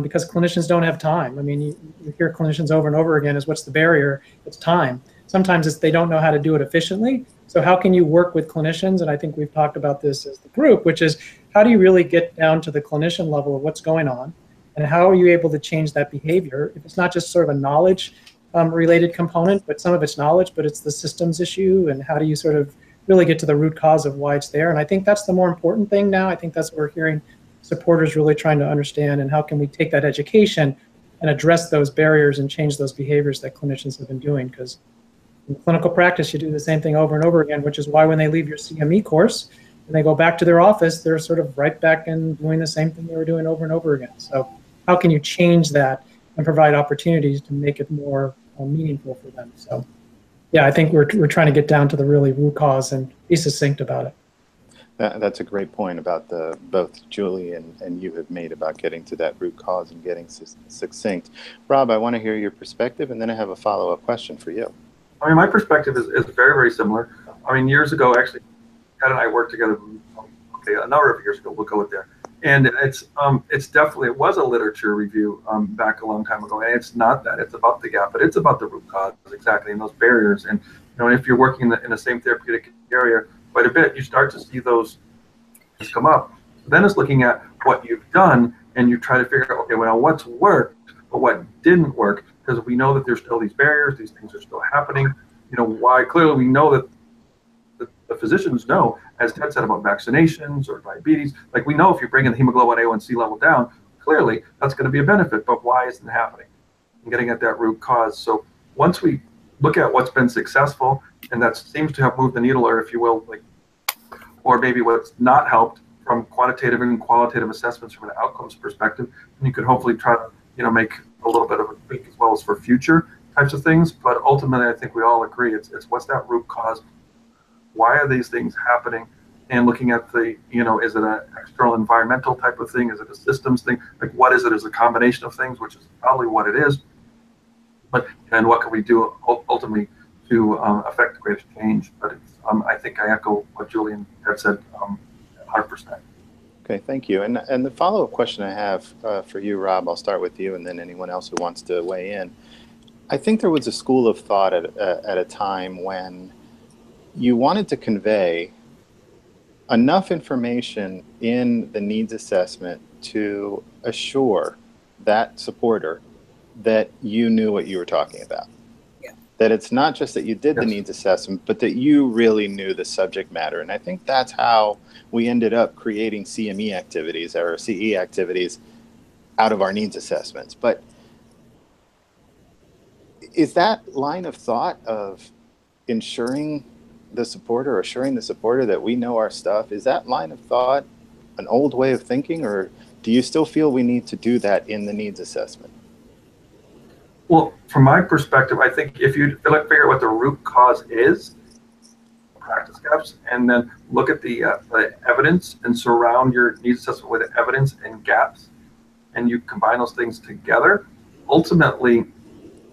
Because clinicians don't have time. I mean, you hear clinicians over and over again is what's the barrier? It's time. Sometimes it's they don't know how to do it efficiently. So how can you work with clinicians? And I think we've talked about this as the group, which is how do you really get down to the clinician level of what's going on? And how are you able to change that behavior? If it's not just sort of a knowledge related component, but some of it's knowledge, but it's the systems issue. And how do you sort of really get to the root cause of why it's there? And I think that's the more important thing now. I think that's what we're hearing supporters really trying to understand, and how can we take that education and address those barriers and change those behaviors that clinicians have been doing. Because in clinical practice, you do the same thing over and over again, which is why when they leave your CME course and they go back to their office, they're sort of right back and doing the same thing they were doing over and over again. So how can you change that and provide opportunities to make it more meaningful for them? So yeah, I think we're trying to get down to the really root cause and be succinct about it. That's a great point about both Julie and you have made about getting to that root cause and getting succinct. Rob, I want to hear your perspective, and then I have a follow-up question for you. I mean, my perspective is very, very similar. I mean, years ago, actually, Ted and I worked together, a number of years ago, we'll go with there. And it's definitely, it was a literature review back a long time ago. And it's not that, it's about the gap, but it's about the root cause, exactly, and those barriers. And, if you're working in the same therapeutic area quite a bit, you start to see those come up. Then it's looking at what you've done, and you try to figure out, okay, well, what's worked, but what didn't work, because we know that there's still these barriers, these things are still happening. Why? Clearly, we know that the physicians know, as Ted said about vaccinations or diabetes, like we know if you're bringing the hemoglobin A1C level down, clearly that's going to be a benefit, but why isn't it happening? And getting at that root cause. So once we look at what's been successful, and that seems to have moved the needle, or if you will, or maybe what's not helped from quantitative and qualitative assessments from an outcomes perspective, and you could hopefully try to, make a little bit of a tweak as well as for future types of things. But ultimately, I think we all agree it's what's that root cause? Why are these things happening? And looking at the, is it an external environmental type of thing? Is it a systems thing? Like, what is it? Is a combination of things, which is probably what it is. And what can we do ultimately to affect the greatest change? But it's, I think I echo what Julian had said 100%. Okay, thank you. And the follow-up question I have for you, Rob, I'll start with you, and then anyone else who wants to weigh in. I think there was a school of thought at a time when you wanted to convey enough information in the needs assessment to assure that supporter that you knew what you were talking about. Yeah. That it's not just that you did the needs assessment, but that you really knew the subject matter. And I think that's how we ended up creating CME activities or CE activities out of our needs assessments. But is that line of thought of assuring the supporter that we know our stuff, is that line of thought an old way of thinking, or do you still feel we need to do that in the needs assessment? Well, from my perspective, I think if you figure out what the root cause is, practice gaps, and then look at the evidence and surround your needs assessment with evidence and gaps, and you combine those things together, ultimately,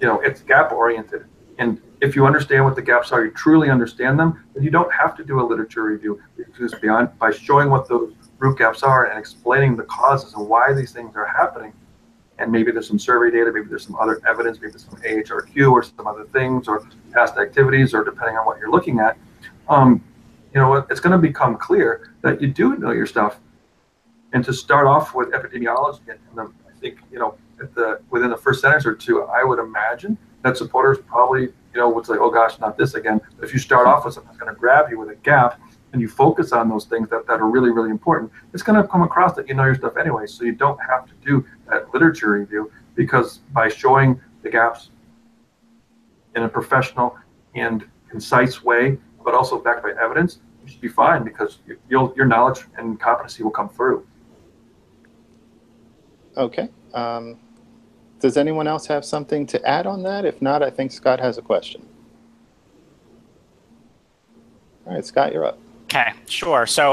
it's gap oriented. And if you understand what the gaps are, you truly understand them, then you don't have to do a literature review. Just by showing what those root gaps are and explaining the causes and why these things are happening. And maybe there's some survey data, maybe there's some other evidence, maybe there's some AHRQ or some other things, or past activities, or depending on what you're looking at, it's going to become clear that you do know your stuff. And to start off with epidemiology, I think, within the first sentence or two, I would imagine that supporters probably it's like, oh gosh, not this again. But if you start off with something that's going to grab you with a gap, and you focus on those things that are really, really important, it's going to come across that you know your stuff anyway. So you don't have to do that literature review, because by showing the gaps in a professional and concise way, but also backed by evidence, you should be fine, because your knowledge and competency will come through. Okay. Does anyone else have something to add on that? If not, I think Scott has a question. All right, Scott, you're up. Okay, sure. So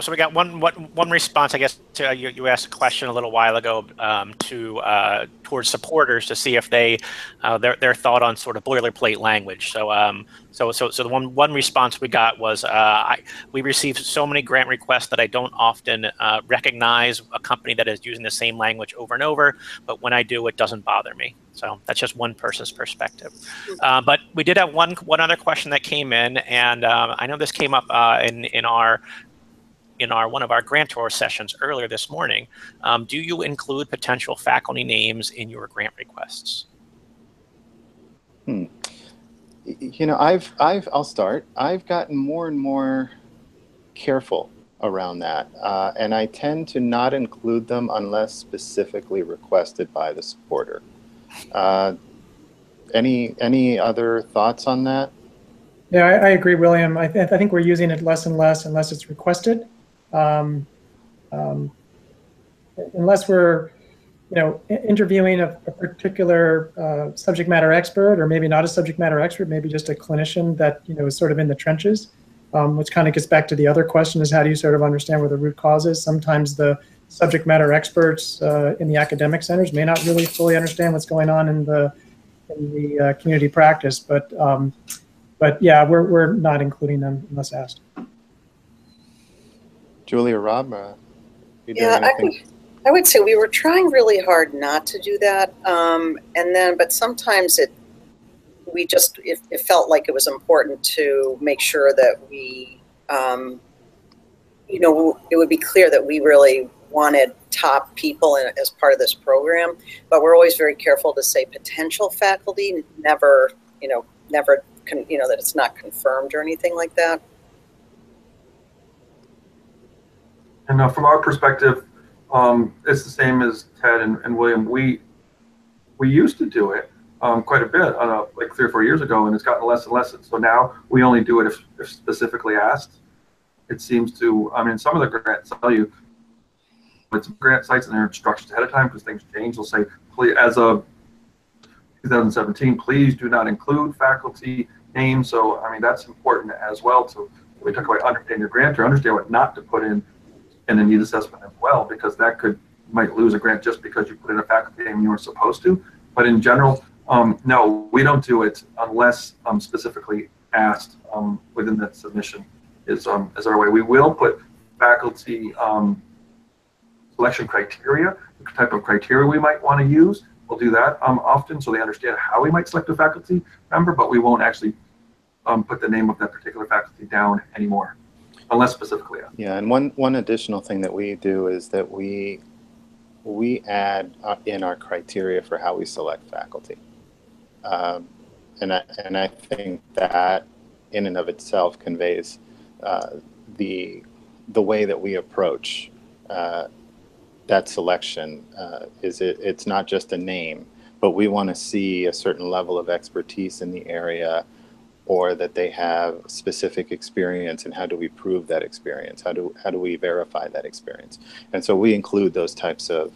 we got one response, I guess, to you asked a question a little while ago towards supporters to see if they their thought on sort of boilerplate language. So the one response we got was we received so many grant requests that I don't often recognize a company that is using the same language over and over, but when I do, it doesn't bother me. So that's just one person's perspective. But we did have one other question that came in, and I know this came up in one of our grantor sessions earlier this morning. Do you include potential faculty names in your grant requests? I'll start. I've gotten more and more careful around that, and I tend to not include them unless specifically requested by the supporter. Any other thoughts on that? Yeah, I agree, William. I think we're using it less and less unless it's requested. Unless we're, interviewing a particular subject matter expert, or maybe not a subject matter expert, maybe just a clinician that is sort of in the trenches, which kind of gets back to the other question: is how do you sort of understand where the root cause is? Sometimes the subject matter experts in the academic centers may not really fully understand what's going on in the community practice, but yeah, we're not including them unless asked. Julie or Rob, you doing anything? I would say we were trying really hard not to do that, but sometimes it felt like it was important to make sure that we, it would be clear that we really wanted top people as part of this program, but we're always very careful to say potential faculty, never that it's not confirmed or anything like that. And from our perspective, it's the same as Ted and William. We used to do it quite a bit, like 3 or 4 years ago, and it's gotten less and less. So now we only do it if specifically asked. It seems to, some of the grants tell you, it's grant sites and their instructions ahead of time, because things change. They'll say, please, as of 2017, please do not include faculty names. So, that's important as well. So when we talk about understanding your grant, or understand what not to put in a needs assessment as well, because that might lose a grant just because you put in a faculty name you weren't supposed to. But in general, no, we don't do it unless specifically asked within that submission is our way. We will put faculty selection criteria, the type of criteria we might want to use. We'll do that often, so they understand how we might select a faculty member, but we won't actually put the name of that particular faculty down anymore, unless specifically asked. Yeah, and one additional thing that we do is that we add in our criteria for how we select faculty, and I think that in and of itself conveys the way that we approach that selection. It's not just a name, but we want to see a certain level of expertise in the area, or that they have specific experience, and how do we prove that experience? How do we verify that experience? And so we include those types of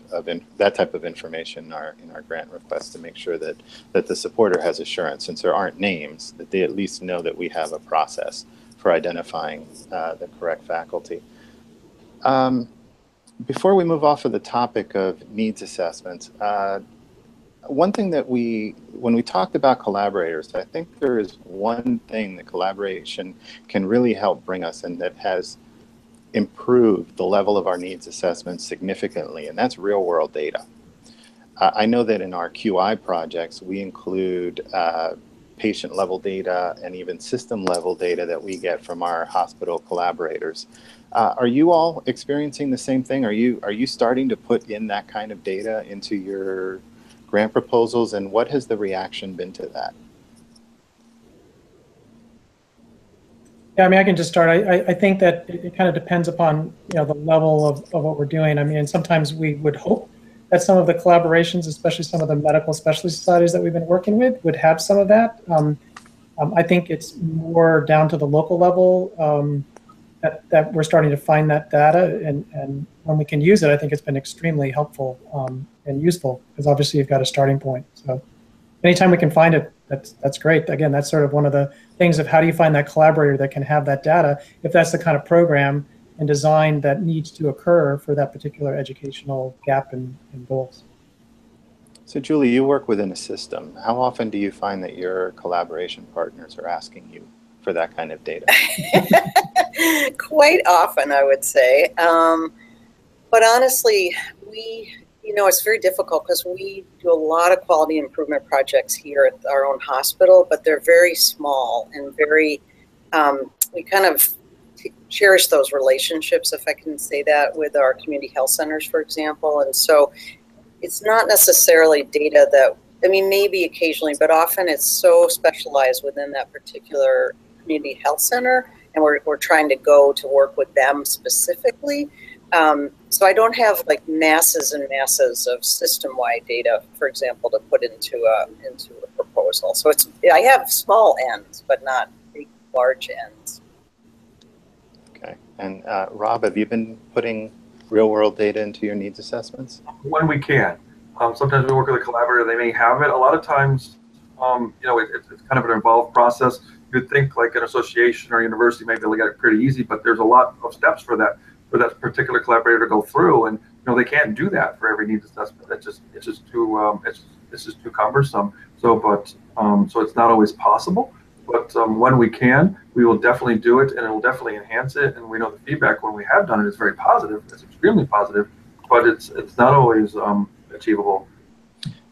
that type of information in our grant request to make sure that the supporter has assurance, since there aren't names, that they at least know that we have a process for identifying the correct faculty. Before we move off of the topic of needs assessments, one thing that when we talked about collaborators, I think there is one thing that collaboration can really help bring us, and that has improved the level of our needs assessments significantly, and that's real world data. I know that in our QI projects, we include patient level data and even system level data that we get from our hospital collaborators. Are you all experiencing the same thing? Are you starting to put in that kind of data into your grant proposals, and what has the reaction been to that? Yeah, I mean, I can just start. I think that it kind of depends upon, the level of what we're doing. I mean, sometimes we would hope that some of the collaborations, especially some of the medical specialty societies that we've been working with, would have some of that. I think it's more down to the local level that we're starting to find that data, and when we can use it, I think it's been extremely helpful and useful, because obviously you've got a starting point. So anytime we can find it, that's great. Again, that's sort of one of the things of how do you find that collaborator that can have that data, if that's the kind of program and design that needs to occur for that particular educational gap and goals. So Julie, you work within a system. How often do you find that your collaboration partners are asking you for that kind of data? Quite often, I would say. But honestly, it's very difficult because we do a lot of quality improvement projects here at our own hospital, but they're very small and very, we kind of cherish those relationships, if I can say that, with our community health centers, for example. And so it's not necessarily data that, maybe occasionally, but often it's so specialized within that particular community health center, and we're trying to go to work with them specifically. So I don't have like masses and masses of system-wide data, for example, to put into a proposal. So I have small ends, but not big, large ends. Okay. And Rob, have you been putting real-world data into your needs assessments? When we can. Sometimes we work with a collaborator, they may have it. A lot of times, it's kind of an involved process. You'd think like an association or university may be able to get it pretty easy, but there's a lot of steps for that particular collaborator to go through, and they can't do that for every needs assessment. It's just too cumbersome. So it's not always possible. But when we can, we will definitely do it, and it will definitely enhance it. And we know the feedback when we have done it is very positive. It's extremely positive, but it's not always achievable.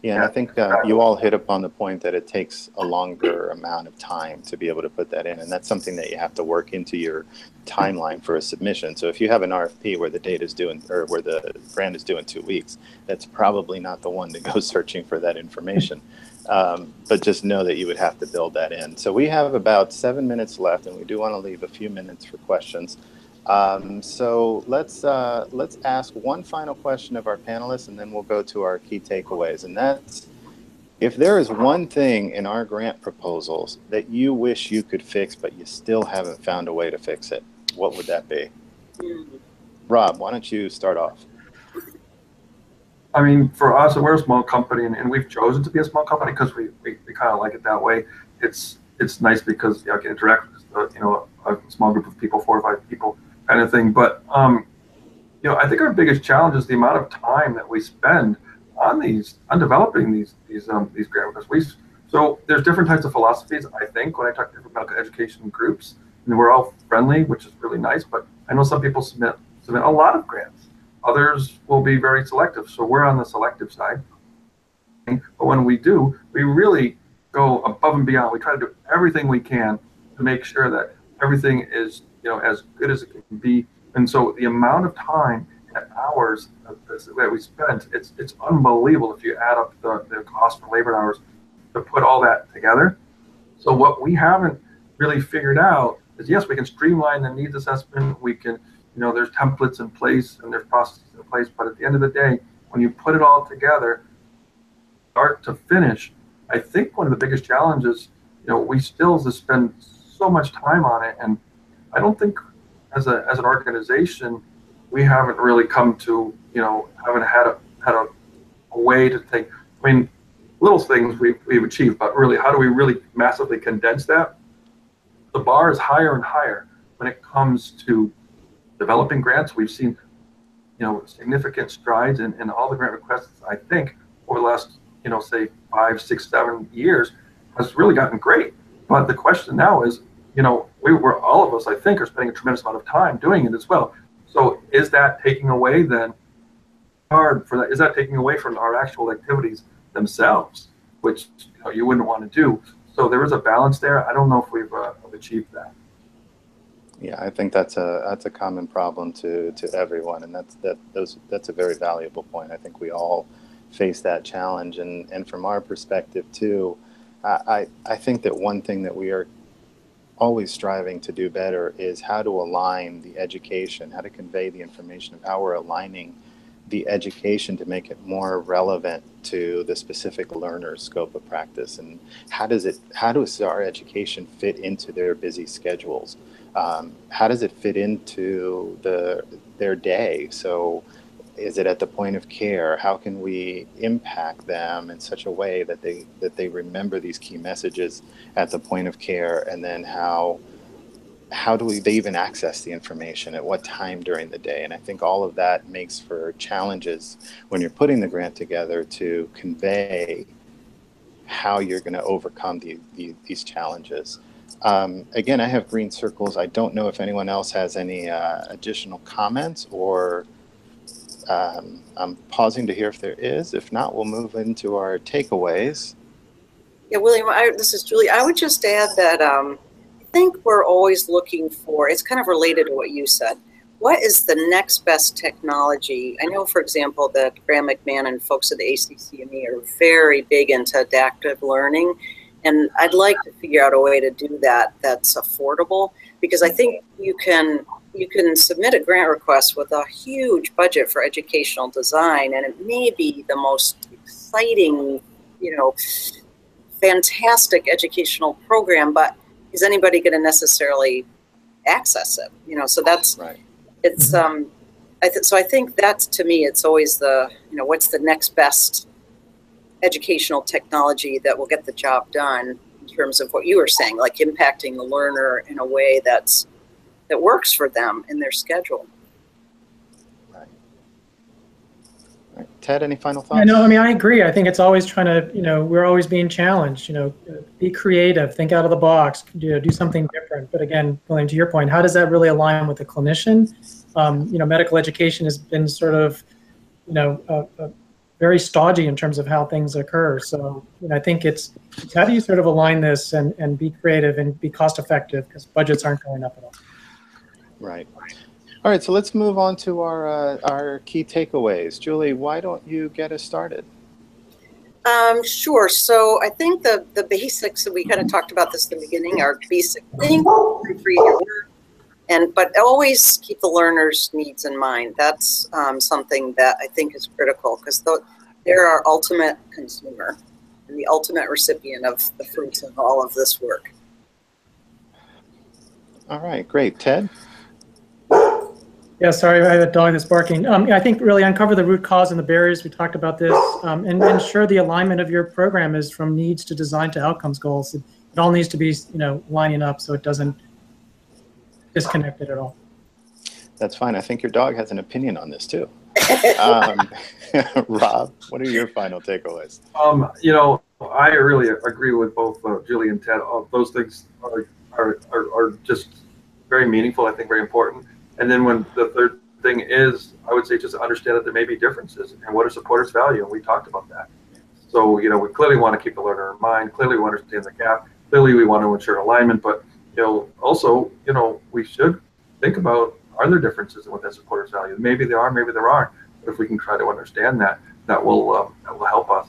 Yeah, and I think you all hit upon the point that it takes a longer amount of time to be able to put that in, and that's something that you have to work into your timeline for a submission. So if you have an RFP where the data is due or where the grant is due in 2 weeks, that's probably not the one to go searching for that information. But just know that you would have to build that in. So we have about 7 minutes left, and we do want to leave a few minutes for questions. So let's ask one final question of our panelists, and then we'll go to our key takeaways. And that's, if there is one thing in our grant proposals that you wish you could fix, but you still haven't found a way to fix it, what would that be? Rob, why don't you start off? For us, we're a small company, and we've chosen to be a small company because we kind of like it that way. It's nice because I can interact with a small group of people, 4 or 5 people, kind of thing. But I think our biggest challenge is the amount of time that we spend on developing these grant requests. So there's different types of philosophies. I think when I talk to different medical education groups, and we're all friendly, which is really nice. But I know some people submit a lot of grants. Others will be very selective. So we're on the selective side. But when we do, we really go above and beyond. We try to do everything we can to make sure that everything is as good as it can be. And so the amount of time and hours that we spent, it's unbelievable if you add up the cost for labor hours to put all that together. So what we haven't really figured out is, yes, we can streamline the needs assessment. We can, there's templates in place and there's processes in place, but at the end of the day, when you put it all together, start to finish, I think one of the biggest challenges, we still spend so much time on it, and I don't think as an organization we haven't really come to haven't had a way to think. Little things we've achieved, but really, how do we really massively condense that? The bar is higher and higher when it comes to developing grants. We've seen significant strides in all the grant requests. I think over the last say 5, 6, 7 years has really gotten great. But the question now is, we're all of us, I think, are spending a tremendous amount of time doing it as well. So is that taking away then hard for that? Is that taking away from our actual activities themselves, which you wouldn't want to do? So there is a balance there. I don't know if we've achieved that. Yeah, I think that's a common problem to everyone, and that's a very valuable point. I think we all face that challenge, and from our perspective too, I think that one thing that we are always striving to do better is how to align the education, how to convey the information of how we're aligning the education to make it more relevant to the specific learner's scope of practice, and how does our education fit into their busy schedules? How does it fit into their day? So is it at the point of care? How can we impact them in such a way that they remember these key messages at the point of care? And then how do they even access the information at what time during the day? And I think all of that makes for challenges when you're putting the grant together to convey how you're going to overcome these challenges. Again, I have green circles. I don't know if anyone else has any additional comments, or I'm pausing to hear if there is. If not, we'll move into our takeaways. Yeah, William, this is Julie. I would just add that I think we're always looking for, it's kind of related to what you said. What is the next best technology? I know, for example, that Graham McMahon and folks at the ACCME are very big into adaptive learning. And I'd like to figure out a way to do that that's affordable, because I think you can submit a grant request with a huge budget for educational design, and it may be the most exciting, fantastic educational program, but is anybody going to necessarily access it? So that's right. It's so I think that's, to me, it's always the what's the next best educational technology that will get the job done in terms of what you were saying, like impacting the learner in a way that works for them in their schedule. Right. Ted, any final thoughts? Yeah, no, I agree. I think it's always trying to, we're always being challenged, be creative, think out of the box, do something different. But again, William, to your point, how does that really align with the clinician? Medical education has been sort of, very stodgy in terms of how things occur. So I think it's how do you sort of align this and be creative and be cost effective, because budgets aren't going up at all. Right. All right, so let's move on to our key takeaways. Julie, why don't you get us started? Sure. So I think the basics, we kind of talked about this in the beginning, are basic things, but always keep the learner's needs in mind. That's something that I think is critical, because they're our ultimate consumer and the ultimate recipient of the fruits of all of this work. All right, great. Ted? Yeah, sorry, I have a dog that's barking. I think really uncover the root cause and the barriers. We talked about this, and ensure the alignment of your program is from needs to design to outcomes goals. It all needs to be, lining up so it doesn't disconnect it at all. That's fine. I think your dog has an opinion on this too. Rob, what are your final takeaways? I really agree with both Julie and Ted. Those things are just very meaningful, I think very important. And then when the third thing is, I would say just understand that there may be differences, and what are supporters value, and we talked about that. So, we clearly want to keep the learner in mind, clearly we want to understand the gap, clearly we want to ensure alignment, but also, we should think about, are there differences in what that supporters value? Maybe there are, maybe there aren't, but if we can try to understand that, that will help us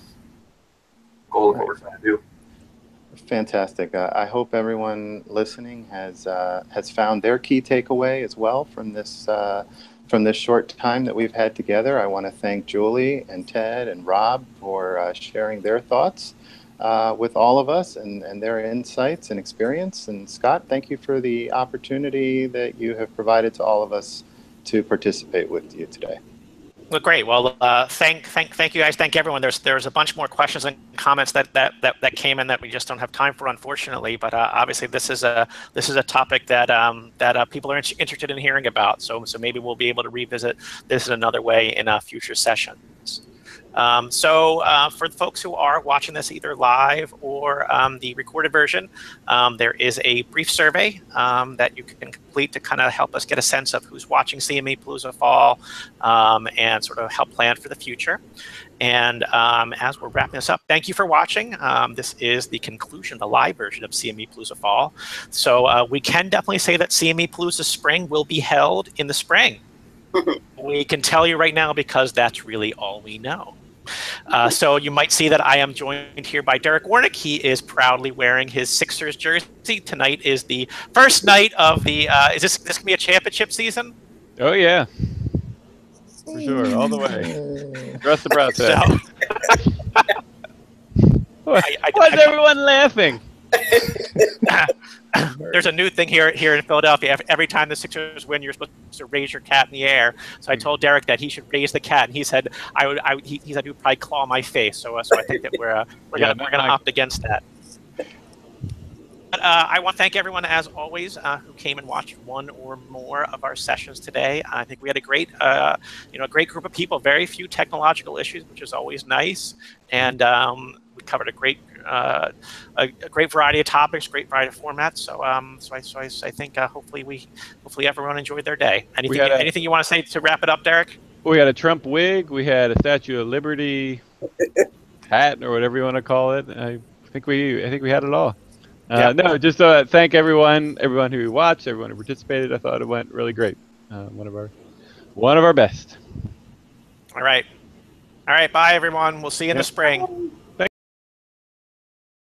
goal of what we're trying to do. Fantastic. I hope everyone listening has found their key takeaway as well from this short time that we've had together. I want to thank Julie and Ted and Rob for sharing their thoughts with all of us and their insights and experience. And Scott, thank you for the opportunity that you have provided to all of us to participate with you today. Well, great. Well, thank you guys. Thank everyone. There's a bunch more questions and comments that came in that we just don't have time for, unfortunately. But obviously, this is a topic that people are interested in hearing about. So maybe we'll be able to revisit this in another way in future sessions. For the folks who are watching this either live or the recorded version, there is a brief survey that you can complete to kind of help us get a sense of who's watching CME Palooza Fall and sort of help plan for the future. And as we're wrapping this up, thank you for watching. This is the conclusion, the live version of CME Palooza Fall. So we can definitely say that CME Palooza Spring will be held in the spring. We can tell you right now because that's really all we know. So you might see that I am joined here by Derek Warnick. He is proudly wearing his Sixers jersey. Tonight is the first night of the, is this going to be a championship season? Oh, yeah. For sure, all the way. Trust the process. Why's everyone laughing? There's a new thing here in Philadelphia. Every time the Sixers win, you're supposed to raise your cat in the air. So I told Derek that he should raise the cat, and he said he said he would probably claw my face. So I think that we're gonna opt against that. But I want to thank everyone, as always, who came and watched one or more of our sessions today. I think we had a great, a great group of people. Very few technological issues, which is always nice, and we covered a great variety of topics, great variety of formats. So, I think hopefully everyone enjoyed their day. Anything you want to say to wrap it up, Derek? We had a Trump wig. We had a Statue of Liberty hat, or whatever you want to call it. I think we had it all. No, just thank everyone who watched, everyone who participated. I thought it went really great. One of our best. All right. Bye, everyone. We'll see you in the spring.